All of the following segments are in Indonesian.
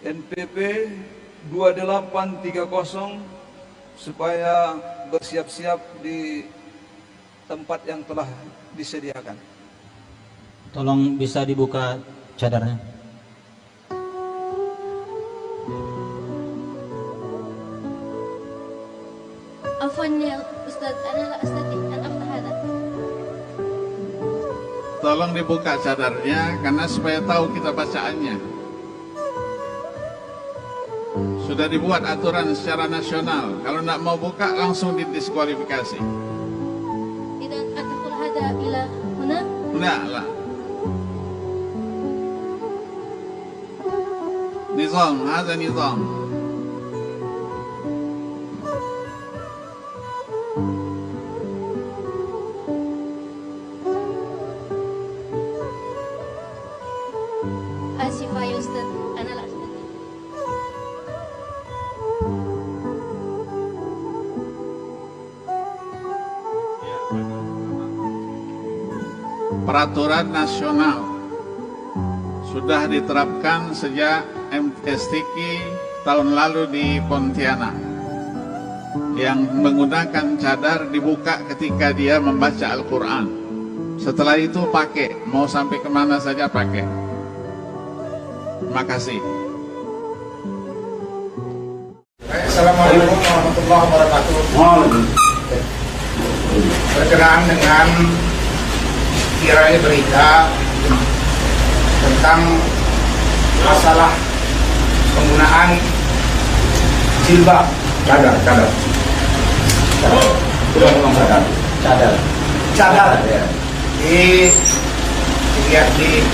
NPP 2830 supaya bersiap-siap di tempat yang telah disediakan. Tolong bisa dibuka cadarnya. Afwan ya Ustaz, ana la astati an aftah hada. Tolong dibuka cadarnya karena supaya tahu kita bacaannya. Sudah dibuat aturan secara nasional. Kalau tidak mau buka langsung didiskualifikasi. Idan adkhul hada ila huna? Enggak lah. Nizam, ada nizam. Asifah ya Ustaz, ana la astati. Peraturan nasional sudah diterapkan sejak MTSTQ tahun lalu di Pontianak, yang menggunakan cadar dibuka ketika dia membaca Al-Quran. Setelah itu pakai, mau sampai kemana saja pakai. Terima kasih. Assalamualaikum warahmatullahi wabarakatuh. Berkenaan dengan kiranya berita tentang masalah penggunaan jilbab, cadar di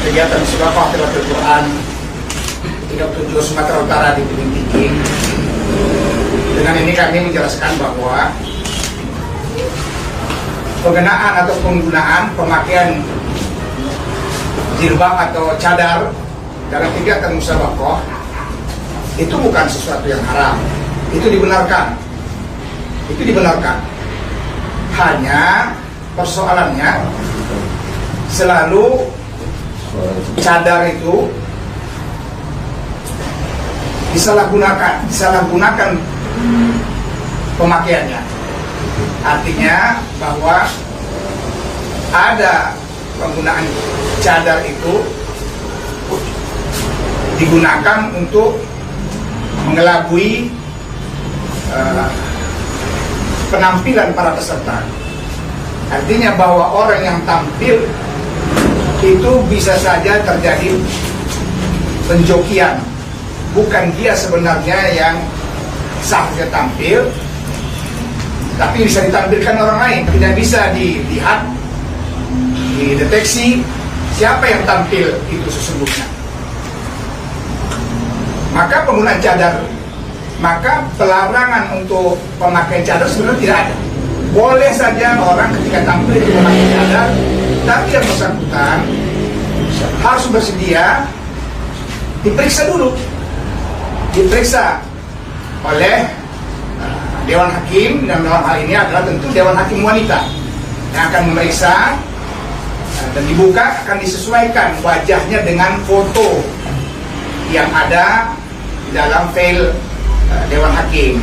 kegiatan Sulafah Tilawatul Quran 37 Sumatera Utara di Tebing Tinggi. Dengan ini kami menjelaskan bahwa penggunaan atau pemakaian jilbab atau cadar dalam kegiatan musabaqah itu bukan sesuatu yang haram. Itu dibenarkan. Hanya persoalannya selalu cadar itu disalahgunakan pemakaiannya. Artinya bahwa ada penggunaan cadar itu digunakan untuk mengelabui penampilan para peserta. Artinya bahwa orang yang tampil itu bisa saja terjadi penjokian, bukan dia sebenarnya yang seharusnya tampil, tapi bisa ditampilkan orang lain. Tidak bisa dilihat, dideteksi siapa yang tampil itu sesungguhnya. Maka penggunaan cadar, maka pelarangan untuk pemakaian cadar sebenarnya tidak ada. Boleh saja orang ketika tampil itu memakai cadar, tapi yang bersangkutan harus bersedia diperiksa dulu, diperiksa oleh Dewan Hakim, dan dalam hal ini adalah tentu Dewan Hakim wanita yang akan memeriksa, dan dibuka akan disesuaikan wajahnya dengan foto yang ada di dalam file Dewan Hakim.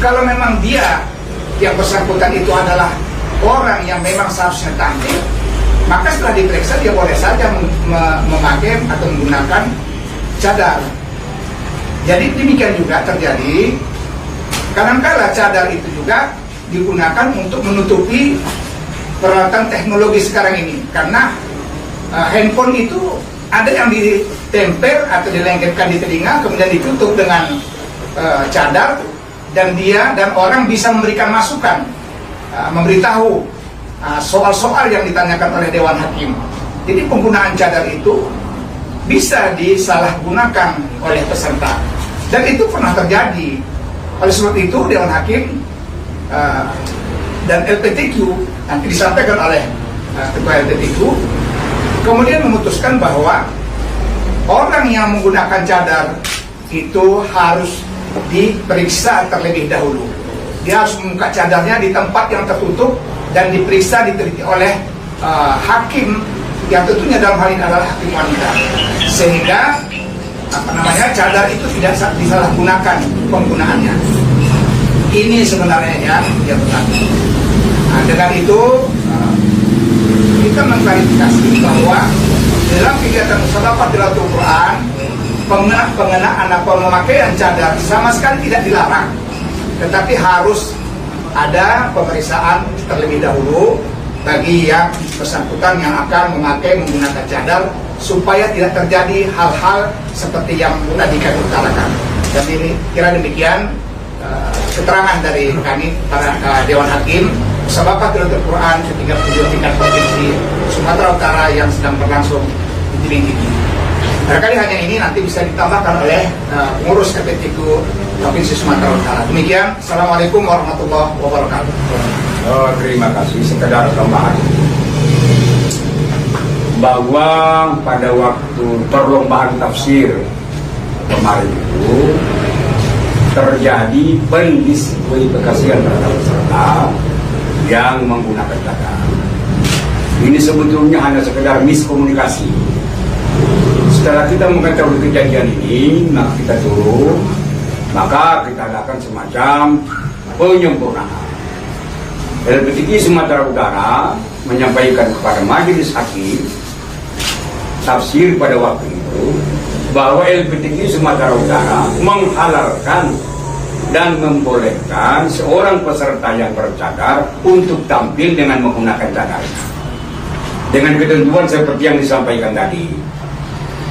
Kalau memang dia yang bersangkutan itu adalah orang yang memang seharusnya tampil, maka setelah diperiksa dia boleh saja memakai atau menggunakan cadar. Jadi demikian juga terjadi. Kadang-kala cadar itu juga digunakan untuk menutupi peralatan teknologi sekarang ini, karena handphone itu ada yang ditempel atau dilengketkan di telinga kemudian ditutup dengan cadar, dan dia dan orang bisa memberikan masukan, memberitahu soal-soal yang ditanyakan oleh Dewan Hakim. Jadi penggunaan cadar itu bisa disalahgunakan oleh peserta, dan itu pernah terjadi. Oleh sebab itu Dewan Hakim dan LPTQ nanti disampaikan oleh Ketua LPTQ kemudian memutuskan bahwa orang yang menggunakan cadar itu harus diperiksa terlebih dahulu. Dia harus membuka cadarnya di tempat yang tertutup dan diperiksa oleh hakim yang tentunya dalam hal ini adalah hakim wanita, sehingga cadar itu tidak disalahgunakan penggunaannya. Ini sebenarnya yang tetapi. Nah, dengan itu kita mengklarifikasi bahwa dalam kegiatan musyawarah tilawatul Quran pengenaan atau pemakaian cadar sama sekali tidak dilarang, tetapi harus ada pemeriksaan terlebih dahulu bagi yang bersangkutan yang akan menggunakan cadar supaya tidak terjadi hal-hal seperti yang tadi kami utarakan. Dan ini kira demikian keterangan dari kami para Dewan Hakim Musyawarah Tilawatul Quran ke-37 tingkat provinsi Sumatera Utara yang sedang berlangsung di Tebing Tinggi. Barangkali hanya ini nanti bisa ditambahkan oleh pengurus KPTQ Provinsi Sumatera Utara. Demikian, Assalamualaikum warahmatullahi wabarakatuh. Terima kasih. Sekedar tambahan bahwa pada waktu perlombaan tafsir kemarin itu terjadi pendiskualifikasian terhadap peserta yang menggunakan cadar. Ini sebetulnya hanya sekedar miskomunikasi. Setelah kita mengetahui kejadian ini, maka kita turun, maka kita adakan semacam penyempurnaan. LPTQ Sumatera Utara menyampaikan kepada Majelis Hakim tafsir pada waktu itu bahwa LPTQ Sumatera Utara menghalalkan dan membolehkan seorang peserta yang bercadar untuk tampil dengan menggunakan cadar dengan ketentuan seperti yang disampaikan tadi.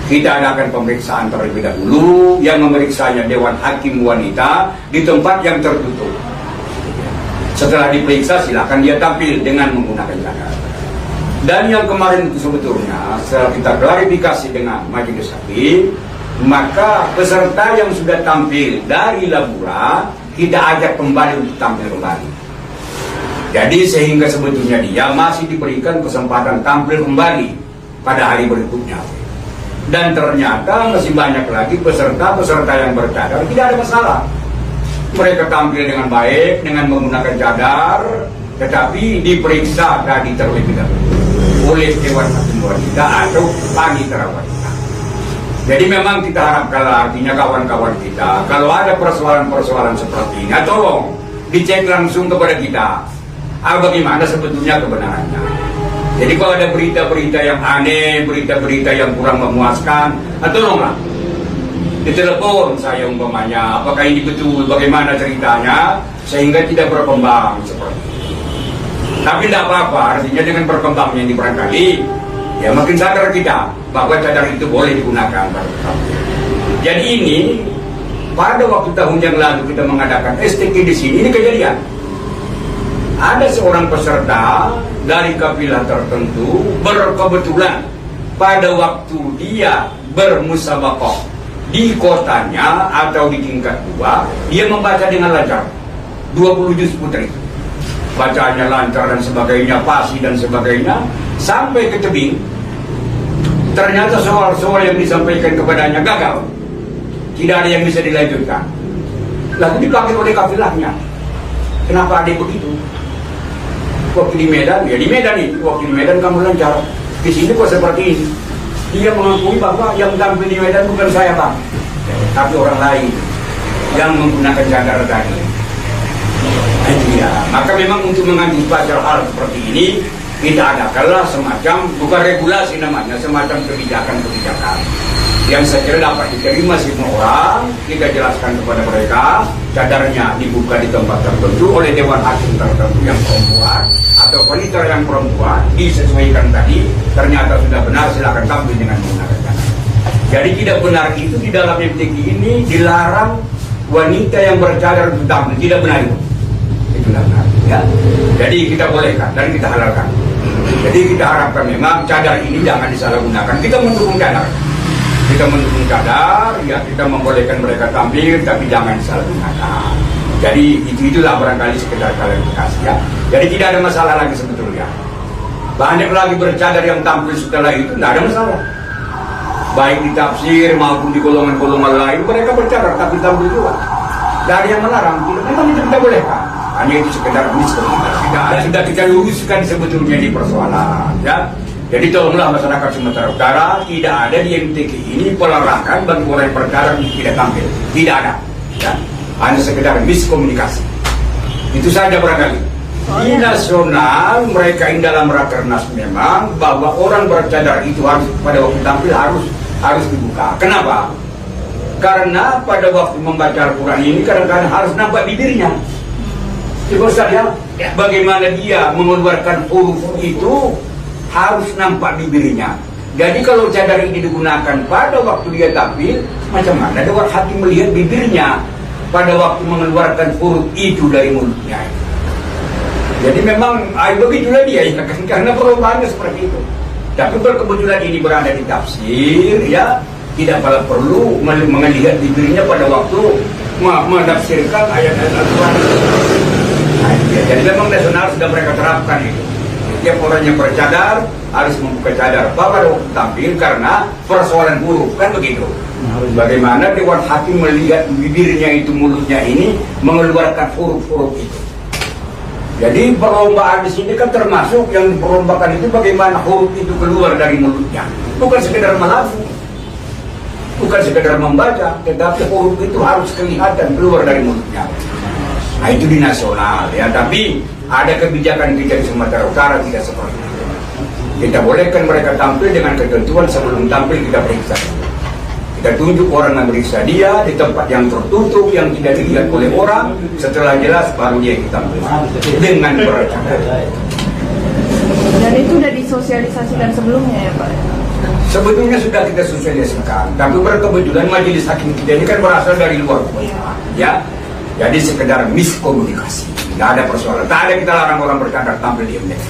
Kita adakan pemeriksaan terlebih dahulu, yang memeriksanya Dewan Hakim Wanita di tempat yang tertutup. Setelah diperiksa silakan dia tampil dengan menggunakan cadar. Dan yang kemarin itu sebetulnya setelah kita klarifikasi dengan Majelis Hakim, maka peserta yang sudah tampil dari Labura kita ajak kembali untuk tampil kembali. Jadi sehingga sebetulnya dia masih diberikan kesempatan tampil kembali pada hari berikutnya. Dan ternyata masih banyak lagi peserta-peserta yang bercadar, tidak ada masalah. Mereka tampil dengan baik, dengan menggunakan cadar, tetapi diperiksa tadi terlebih dahulu oleh Dewan Hakim Wanita atau Panitera Wanita. Jadi memang kita harapkan, artinya kawan-kawan kita, kalau ada persoalan-persoalan seperti ini, tolong dicek langsung kepada kita. Bagaimana sebetulnya kebenarannya. Jadi kalau ada berita-berita yang aneh, berita-berita yang kurang memuaskan, tolonglah ditelepon saya umpamanya, apakah ini betul, bagaimana ceritanya, sehingga tidak berkembang seperti itu. Tapi tidak apa-apa, artinya dengan berkembangnya ini barangkali, ya makin sadar kita bahwa cadar itu boleh digunakan. Jadi ini pada waktu tahun yang lalu kita mengadakan STQ di sini, ini kejadian. Ada seorang peserta dari kabilah tertentu berkebetulan pada waktu dia bermusabaqah di kotanya atau di tingkat 2, dia membaca dengan lancar 20 juz putri, bacaannya lancar dan sebagainya, fasih dan sebagainya, sampai ke tebing. Ternyata soal-soal yang disampaikan kepadanya gagal, tidak ada yang bisa dilanjutkan. Lalu dipakai oleh kafilahnya. Kenapa ada begitu? Waktu di Medan, ya di Medan itu, waktu di Medan kamu lancar, di sini kok seperti ini. Dia mengakui bahwa yang tampil di Medan bukan saya Bang, tapi orang lain yang menggunakan cadar tadi. Ya, maka memang untuk mengantisipasi hal seperti ini, kita adakanlah semacam, bukan regulasi namanya, semacam kebijakan-kebijakan yang saya kira dapat diterima semua orang. Kita jelaskan kepada mereka, cadarnya dibuka di tempat tertentu oleh Dewan Hakim tertentu yang perempuan atau wanita yang perempuan, disesuaikan tadi, ternyata sudah benar, silakan tampil dengan menggunakan cadar. Jadi tidak benar itu di dalam MTQ ini dilarang wanita yang bercadar untuk tampil, tidak benar itu. Itu tidak benar, ya. Jadi kita bolehkan dan kita halalkan. Jadi kita harapkan memang cadar ini jangan disalahgunakan. Kita mendukung cadar. Kita mendukung cadar, ya kita membolehkan mereka tampil, tapi jangan disalahgunakan. Jadi itulah barangkali sekedar klarifikasi, ya. Jadi tidak ada masalah lagi sebetulnya. Banyak lagi bercadar yang tampil setelah itu, tidak ada masalah. Baik di tafsir maupun di golongan-golongan lain, mereka bercadar tapi tampil juga. Tidak ada yang melarang, memang itu kita bolehkan. Hanya itu sekedar miskomunikasi. Sudah kita luruskan sebetulnya di persoalan, ya. Jadi tolonglah masyarakat Sumatera Utara, tidak ada di MTQ ini pelarangan bagi orang yang bercadar tidak tampil, tidak ada. Ya. Hanya sekedar miskomunikasi. Itu saja barangkali. Di nasional mereka ini dalam rakernas memang bahwa orang bercadar itu harus pada waktu tampil harus dibuka. Kenapa? Karena pada waktu membaca Al-Quran ini kadang-kadang harus nampak bibirnya. Coba saya, bagaimana dia mengeluarkan huruf itu harus nampak bibirnya. Jadi kalau cadar ini digunakan pada waktu dia tampil, macam mana dewan hakim melihat bibirnya pada waktu mengeluarkan huruf itu dari mulutnya. Jadi memang begitulah dia ya, karena perlombaan seperti itu. Tapi berkebetulan ini berada di tafsir, ya tidak perlu melihat bibirnya pada waktu menafsirkan ayat-ayat Al-Quran. Nah, jadi memang nasional sudah mereka terapkan itu. Setiap orang yang bercadar harus membuka cadar pada waktu tampil karena persoalan huruf kan begitu. Bagaimana dewan hakim melihat bibirnya itu, mulutnya ini mengeluarkan huruf-huruf itu. Jadi perlombaan di sini kan termasuk yang diperlombakan itu bagaimana huruf itu keluar dari mulutnya. Bukan sekedar melafaz, bukan sekedar membaca, tetapi huruf itu harus kelihatan keluar dari mulutnya. Nah itu di nasional ya, tapi ada kebijakan kita di Sumatera Utara tidak seperti itu. Kita bolehkan mereka tampil dengan ketentuan sebelum tampil kita periksa. Kita tunjuk orang yang meriksa dia di tempat yang tertutup, yang tidak dilihat oleh orang. Setelah jelas baru dia kita tampil dengan bercadar. Dan itu sudah disosialisasikan sebelumnya ya Pak? Sebetulnya sudah kita sosialisasikan, tapi berkebetulan majelis hakim kita ini kan berasal dari luar kota, ya. Jadi sekedar miskomunikasi, tidak ada persoalan. Tak ada kita larang orang bercadar tampil di MTQ.